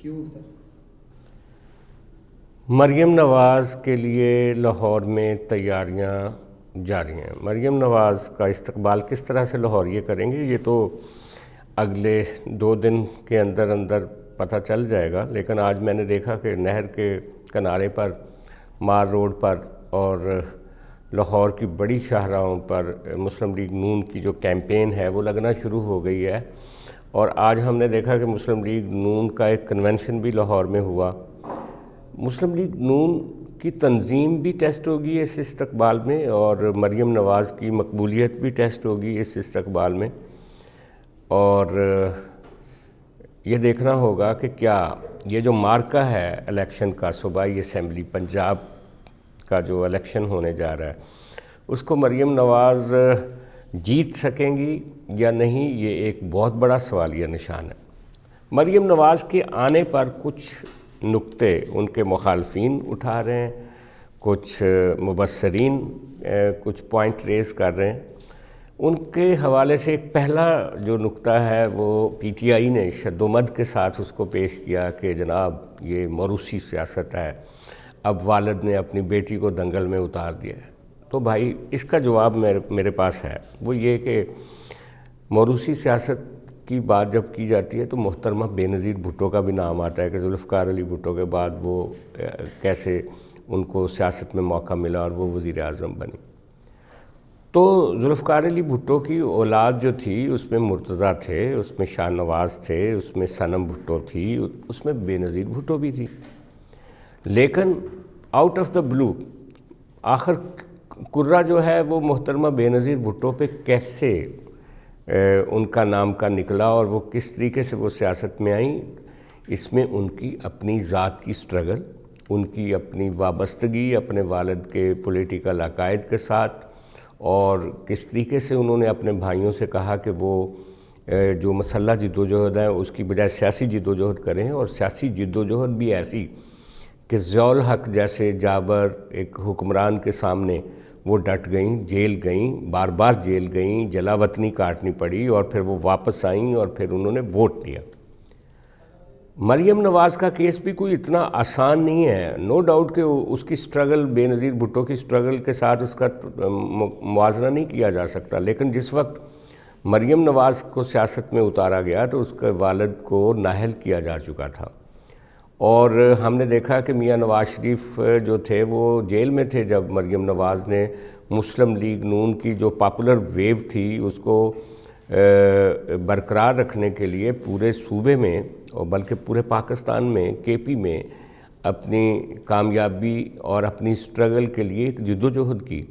کیوں سر؟ مریم نواز کے لیے لاہور میں تیاریاں جاری ہیں۔ مریم نواز کا استقبال کس طرح سے لاہور یہ کریں گے یہ تو اگلے 2 دن کے اندر اندر پتہ چل جائے گا، لیکن آج میں نے دیکھا کہ نہر کے کنارے پر، مار روڈ پر اور لاہور کی بڑی شاہراہوں پر مسلم لیگ نون کی جو کیمپین ہے وہ لگنا شروع ہو گئی ہے، اور آج ہم نے دیکھا کہ مسلم لیگ نون کا ایک کنونشن بھی لاہور میں ہوا۔ مسلم لیگ نون کی تنظیم بھی ٹیسٹ ہوگی اس استقبال میں، اور مریم نواز کی مقبولیت بھی ٹیسٹ ہوگی اس استقبال میں، اور یہ دیکھنا ہوگا کہ کیا یہ جو مارکہ ہے الیکشن کا، صوبائی اسمبلی پنجاب کا جو الیکشن ہونے جا رہا ہے، اس کو مریم نواز جیت سکیں گی یا نہیں، یہ ایک بہت بڑا سوالیہ نشان ہے۔ مریم نواز کے آنے پر کچھ نکتے ان کے مخالفین اٹھا رہے ہیں، کچھ مبصرین کچھ پوائنٹ ریز کر رہے ہیں۔ ان کے حوالے سے ایک پہلا جو نکتہ ہے وہ پی ٹی آئی نے شد و مد کے ساتھ اس کو پیش کیا کہ جناب یہ موروثی سیاست ہے، اب والد نے اپنی بیٹی کو دنگل میں اتار دیا ہے۔ تو بھائی اس کا جواب میرے پاس ہے، وہ یہ کہ موروثی سیاست کی بات جب کی جاتی ہے تو محترمہ بے نظیر بھٹو کا بھی نام آتا ہے کہ ذوالفقار علی بھٹو کے بعد وہ کیسے ان کو سیاست میں موقع ملا اور وہ وزیر اعظم بنی۔ تو ذوالفقار علی بھٹو کی اولاد جو تھی اس میں مرتضیٰ تھے، اس میں شاہ نواز تھے، اس میں صنم بھٹو تھی، اس میں بے نظیر بھٹو بھی تھی، لیکن آؤٹ آف دا بلو آخر کرہ جو ہے وہ محترمہ بے نظیر بھٹو پہ کیسے ان کا نام کا نکلا اور وہ کس طریقے سے وہ سیاست میں آئیں، اس میں ان کی اپنی ذات کی سٹرگل، ان کی اپنی وابستگی اپنے والد کے پولیٹیکل عقائد کے ساتھ، اور کس طریقے سے انہوں نے اپنے بھائیوں سے کہا کہ وہ جو مسلح جدوجہد ہے اس کی بجائے سیاسی جدوجہد کریں، اور سیاسی جدوجہد بھی ایسی کہ ضیاء الحق جیسے جابر ایک حکمران کے سامنے وہ ڈٹ گئیں، جیل گئیں، بار بار جیل گئیں، جلا وطنی کاٹنی پڑی، اور پھر وہ واپس آئیں اور پھر انہوں نے ووٹ لیا۔ مریم نواز کا کیس بھی کوئی اتنا آسان نہیں ہے، نو ڈاؤٹ کہ اس کی سٹرگل بے نظیر بھٹو کی سٹرگل کے ساتھ اس کا موازنہ نہیں کیا جا سکتا، لیکن جس وقت مریم نواز کو سیاست میں اتارا گیا تو اس کے والد کو نااہل کیا جا چکا تھا، اور ہم نے دیکھا کہ میاں نواز شریف جو تھے وہ جیل میں تھے جب مریم نواز نے مسلم لیگ نون کی جو پاپولر ویو تھی اس کو برقرار رکھنے کے لیے پورے صوبے میں اور بلکہ پورے پاکستان میں کے پی میں اپنی کامیابی اور اپنی سٹرگل کے لیے ایک جدوجہد کی۔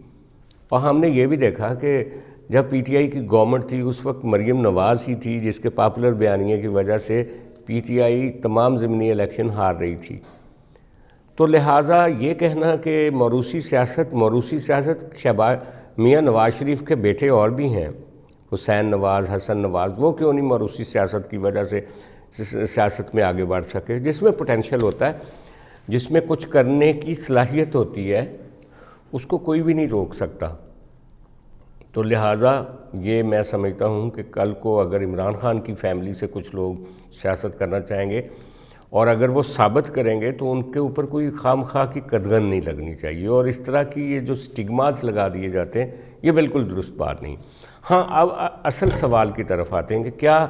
اور ہم نے یہ بھی دیکھا کہ جب پی ٹی آئی کی گورنمنٹ تھی اس وقت مریم نواز ہی تھی جس کے پاپولر بیانیے کی وجہ سے پی ٹی آئی تمام ضمنی الیکشن ہار رہی تھی۔ تو لہٰذا یہ کہنا کہ موروثی سیاست میاں نواز شریف کے بیٹے اور بھی ہیں، حسین نواز، حسن نواز، وہ کیوں نہیں موروثی سیاست کی وجہ سے سیاست میں آگے بڑھ سکے؟ جس میں پوٹینشل ہوتا ہے، جس میں کچھ کرنے کی صلاحیت ہوتی ہے، اس کو کوئی بھی نہیں روک سکتا۔ تو لہٰذا یہ میں سمجھتا ہوں کہ کل کو اگر عمران خان کی فیملی سے کچھ لوگ سیاست کرنا چاہیں گے اور اگر وہ ثابت کریں گے تو ان کے اوپر کوئی خام خواہ کی قدغن نہیں لگنی چاہیے، اور اس طرح کی یہ جو سٹگماز لگا دیے جاتے ہیں یہ بالکل درست بات نہیں۔ ہاں، اب اصل سوال کی طرف آتے ہیں کہ کیا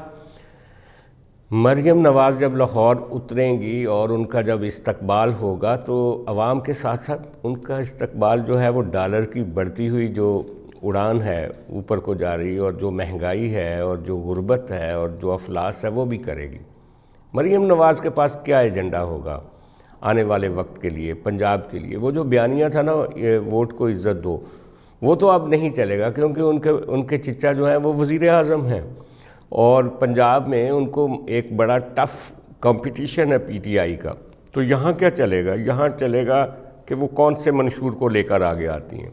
مریم نواز جب لاہور اتریں گی اور ان کا جب استقبال ہوگا تو عوام کے ساتھ ساتھ ان کا استقبال جو ہے وہ ڈالر کی بڑھتی ہوئی جو اڑان ہے اوپر کو جا رہی اور جو مہنگائی ہے اور جو غربت ہے اور جو افلاس ہے وہ بھی کرے گی۔ مریم نواز کے پاس کیا ایجنڈا ہوگا آنے والے وقت کے لیے، پنجاب کے لیے؟ وہ جو بیانیہ تھا نا ووٹ کو عزت دو، وہ تو اب نہیں چلے گا، کیونکہ ان کے چچا جو ہیں وہ وزیر اعظم ہیں، اور پنجاب میں ان کو ایک بڑا ٹف کمپٹیشن ہے پی ٹی آئی کا۔ تو یہاں کیا چلے گا؟ یہاں چلے گا کہ وہ کون سے منشور کو لے کر آگے آتی ہیں۔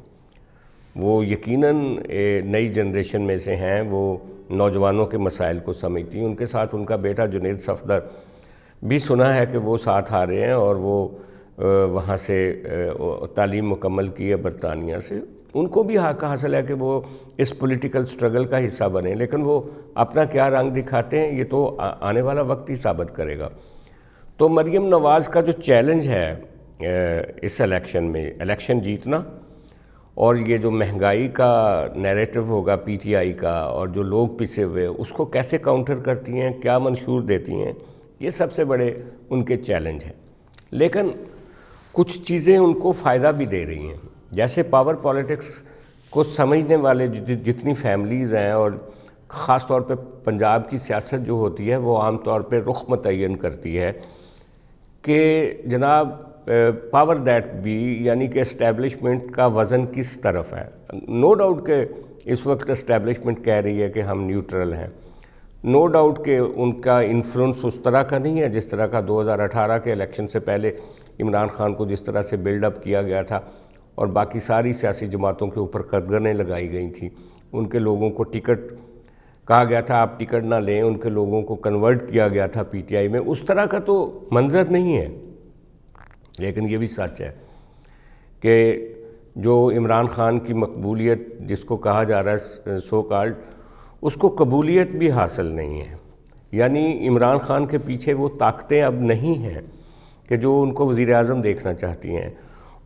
وہ یقیناً نئی جنریشن میں سے ہیں، وہ نوجوانوں کے مسائل کو سمجھتی ہیں۔ ان کے ساتھ ان کا بیٹا جنید صفدر بھی سنا ہے کہ وہ ساتھ آ رہے ہیں، اور وہ وہاں سے تعلیم مکمل کی ہے برطانیہ سے۔ ان کو بھی حق حاصل ہے کہ وہ اس پولیٹیکل سٹرگل کا حصہ بنیں، لیکن وہ اپنا کیا رنگ دکھاتے ہیں یہ تو آنے والا وقت ہی ثابت کرے گا۔ تو مریم نواز کا جو چیلنج ہے اس الیکشن میں، الیکشن جیتنا، اور یہ جو مہنگائی کا نیریٹو ہوگا پی ٹی آئی کا، اور جو لوگ پسے ہوئے اس کو کیسے کاؤنٹر کرتی ہیں، کیا منشور دیتی ہیں، یہ سب سے بڑے ان کے چیلنج ہیں۔ لیکن کچھ چیزیں ان کو فائدہ بھی دے رہی ہیں، جیسے پاور پالیٹکس کو سمجھنے والے جتنی فیملیز ہیں، اور خاص طور پہ پنجاب کی سیاست جو ہوتی ہے وہ عام طور پہ رخ متعین کرتی ہے کہ جناب پاور دیٹ بھی، یعنی کہ اسٹیبلشمنٹ کا وزن کس طرف ہے۔ نو ڈاؤٹ کہ اس وقت اسٹیبلشمنٹ کہہ رہی ہے کہ ہم نیوٹرل ہیں، نو ڈاؤٹ کہ ان کا انفلوئنس اس طرح کا نہیں ہے جس طرح کا 2018 کے الیکشن سے پہلے عمران خان کو جس طرح سے بلڈ اپ کیا گیا تھا، اور باقی ساری سیاسی جماعتوں کے اوپر قدغنیں لگائی گئی تھیں، ان کے لوگوں کو ٹکٹ کہا گیا تھا آپ ٹکٹ نہ لیں، ان کے لوگوں کو کنورٹ کیا گیا تھا پی ٹی آئی میں، اس طرح کا تو منظر نہیں ہے۔ لیکن یہ بھی سچ ہے کہ جو عمران خان کی مقبولیت جس کو کہا جا رہا ہے سو کالڈ، اس کو قبولیت بھی حاصل نہیں ہے، یعنی عمران خان کے پیچھے وہ طاقتیں اب نہیں ہیں کہ جو ان کو وزیر اعظم دیکھنا چاہتی ہیں،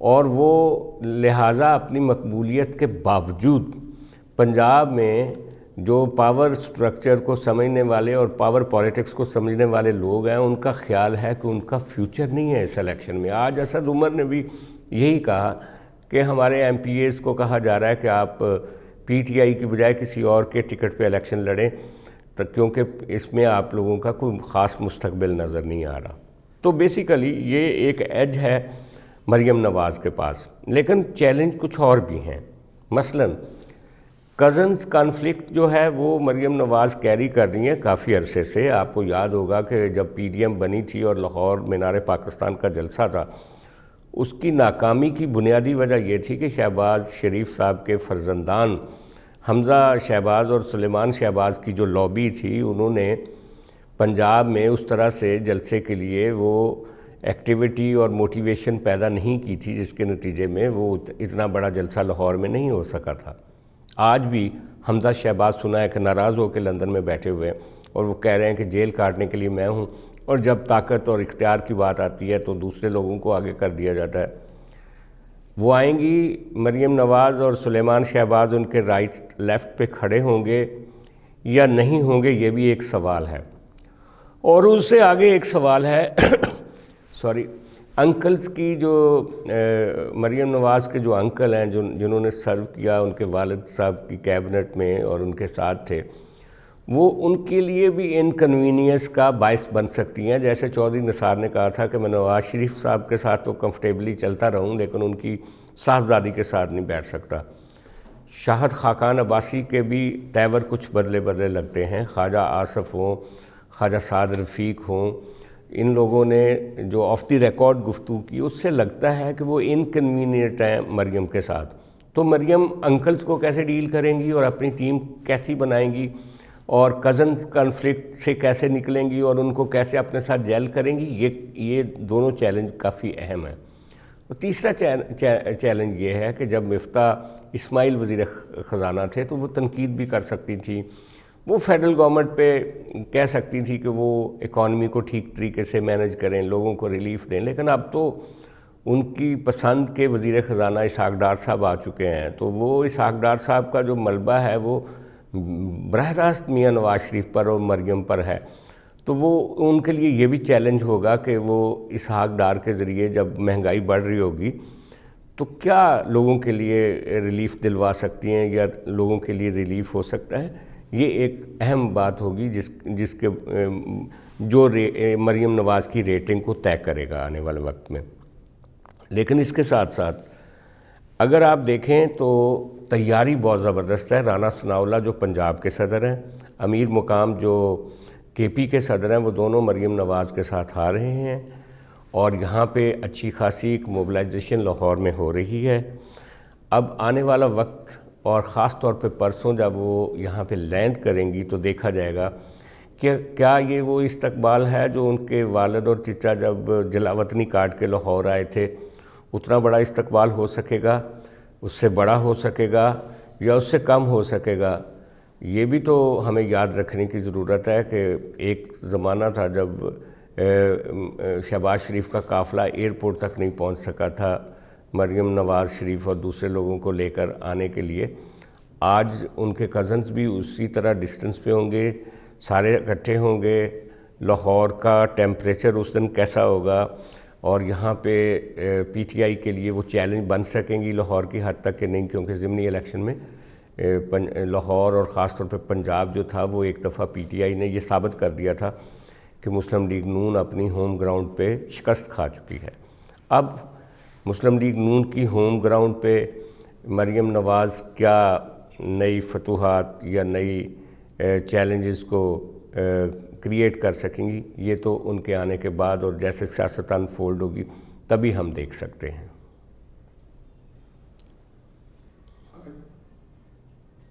اور وہ لہٰذا اپنی مقبولیت کے باوجود پنجاب میں جو پاور سٹرکچر کو سمجھنے والے اور پاور پالیٹکس کو سمجھنے والے لوگ ہیں، ان کا خیال ہے کہ ان کا فیوچر نہیں ہے اس الیکشن میں۔ آج اسد عمر نے بھی یہی کہا کہ ہمارے ایم پی ایز کو کہا جا رہا ہے کہ آپ پی ٹی آئی کی بجائے کسی اور کے ٹکٹ پہ الیکشن لڑیں، کیونکہ اس میں آپ لوگوں کا کوئی خاص مستقبل نظر نہیں آ رہا۔ تو بیسیکلی یہ ایک ایج ہے مریم نواز کے پاس، لیکن چیلنج کچھ اور بھی ہیں۔ مثلاً کزنز کانفلکٹ جو ہے وہ مریم نواز کیری کر رہی ہیں کافی عرصے سے۔ آپ کو یاد ہوگا کہ جب پی ڈی ایم بنی تھی اور لاہور مینار پاکستان کا جلسہ تھا، اس کی ناکامی کی بنیادی وجہ یہ تھی کہ شہباز شریف صاحب کے فرزندان حمزہ شہباز اور سلیمان شہباز کی جو لابی تھی، انہوں نے پنجاب میں اس طرح سے جلسے کے لیے وہ ایکٹیویٹی اور موٹیویشن پیدا نہیں کی تھی، جس کے نتیجے میں وہ اتنا بڑا جلسہ لاہور میں نہیں ہو سکا تھا۔ آج بھی حمزہ شہباز سنا ہے کہ ناراض ہو کے لندن میں بیٹھے ہوئے ہیں، اور وہ کہہ رہے ہیں کہ جیل کاٹنے کے لیے میں ہوں، اور جب طاقت اور اختیار کی بات آتی ہے تو دوسرے لوگوں کو آگے کر دیا جاتا ہے۔ وہ آئیں گی مریم نواز اور سلیمان شہباز ان کے رائٹ لیفٹ پہ کھڑے ہوں گے یا نہیں ہوں گے، یہ بھی ایک سوال ہے۔ اور اس سے آگے ایک سوال ہے انکلز کی، جو مریم نواز کے جو انکل ہیں جنہوں نے سرو کیا ان کے والد صاحب کی کیبنٹ میں اور ان کے ساتھ تھے، وہ ان کے لیے بھی انکنوینئنس کا باعث بن سکتی ہیں۔ جیسے چودھری نثار نے کہا تھا کہ میں نواز شریف صاحب کے ساتھ تو کمفرٹیبلی چلتا رہوں، لیکن ان کی صاحبزادی کے ساتھ نہیں بیٹھ سکتا۔ شاہد خاقان عباسی کے بھی تیور کچھ بدلے لگتے ہیں، خواجہ آصف ہوں، خواجہ سعد رفیق ہوں، ان لوگوں نے جو آف دی ریکارڈ گفتگو کی، اس سے لگتا ہے کہ وہ انکنوینئنٹ ہیں مریم کے ساتھ۔ تو مریم انکلز کو کیسے ڈیل کریں گی اور اپنی ٹیم کیسی بنائیں گی، اور کزنز کانفلکٹ سے کیسے نکلیں گی اور ان کو کیسے اپنے ساتھ جیل کریں گی، یہ دونوں چیلنج کافی اہم ہیں۔ اور تیسرا چیلنج یہ ہے کہ جب مفتاح اسماعیل وزیر خزانہ تھے تو وہ تنقید بھی کر سکتی تھی، وہ فیڈرل گورنمنٹ پہ کہہ سکتی تھی کہ وہ اکانومی کو ٹھیک طریقے سے مینج کریں، لوگوں کو ریلیف دیں، لیکن اب تو ان کی پسند کے وزیر خزانہ اسحاق ڈار صاحب آ چکے ہیں، تو وہ اسحاق ڈار صاحب کا جو ملبہ ہے وہ براہ راست میاں نواز شریف پر اور مریم پر ہے۔ تو وہ ان کے لیے یہ بھی چیلنج ہوگا کہ وہ اسحاق ڈار کے ذریعے جب مہنگائی بڑھ رہی ہوگی تو کیا لوگوں کے لیے ریلیف دلوا سکتی ہیں یا لوگوں کے لیے ریلیف ہو سکتا ہے۔ یہ ایک اہم بات ہوگی جس کے جو مریم نواز کی ریٹنگ کو طے کرے گا آنے والے وقت میں۔ لیکن اس کے ساتھ ساتھ اگر آپ دیکھیں تو تیاری بہت زبردست ہے۔ رانا ثناءاللہ جو پنجاب کے صدر ہیں، امیر مقام جو کے پی کے صدر ہیں، وہ دونوں مریم نواز کے ساتھ آ رہے ہیں، اور یہاں پہ اچھی خاصی ایک موبلائزیشن لاہور میں ہو رہی ہے۔ اب آنے والا وقت اور خاص طور پہ پرسوں جب وہ یہاں پہ لینڈ کریں گی تو دیکھا جائے گا کہ کیا یہ وہ استقبال ہے جو ان کے والد اور چچا جب جلاوطنی کاٹ کے لاہور آئے تھے، اتنا بڑا استقبال ہو سکے گا، اس سے بڑا ہو سکے گا یا اس سے کم ہو سکے گا۔ یہ بھی تو ہمیں یاد رکھنے کی ضرورت ہے کہ ایک زمانہ تھا جب شہباز شریف کا قافلہ ایئرپورٹ تک نہیں پہنچ سکا تھا مریم نواز شریف اور دوسرے لوگوں کو لے کر آنے کے لیے، آج ان کے کزنز بھی اسی طرح ڈسٹنس پہ ہوں گے، سارے اکٹھے ہوں گے۔ لاہور کا ٹیمپریچر اس دن کیسا ہوگا، اور یہاں پہ پی ٹی آئی کے لیے وہ چیلنج بن سکیں گی لاہور کی حد تک کہ نہیں، کیونکہ ضمنی الیکشن میں لاہور اور خاص طور پہ پنجاب جو تھا وہ ایک دفعہ پی ٹی آئی نے یہ ثابت کر دیا تھا کہ مسلم لیگ نون اپنی ہوم گراؤنڈ پہ شکست کھا چکی ہے۔ اب مسلم لیگ نون کی ہوم گراؤنڈ پہ مریم نواز کیا نئی فتوحات یا نئی چیلنجز کو کریٹ کر سکیں گی، یہ تو ان کے آنے کے بعد اور جیسے سیاست انفولڈ ہوگی تبھی ہم دیکھ سکتے ہیں۔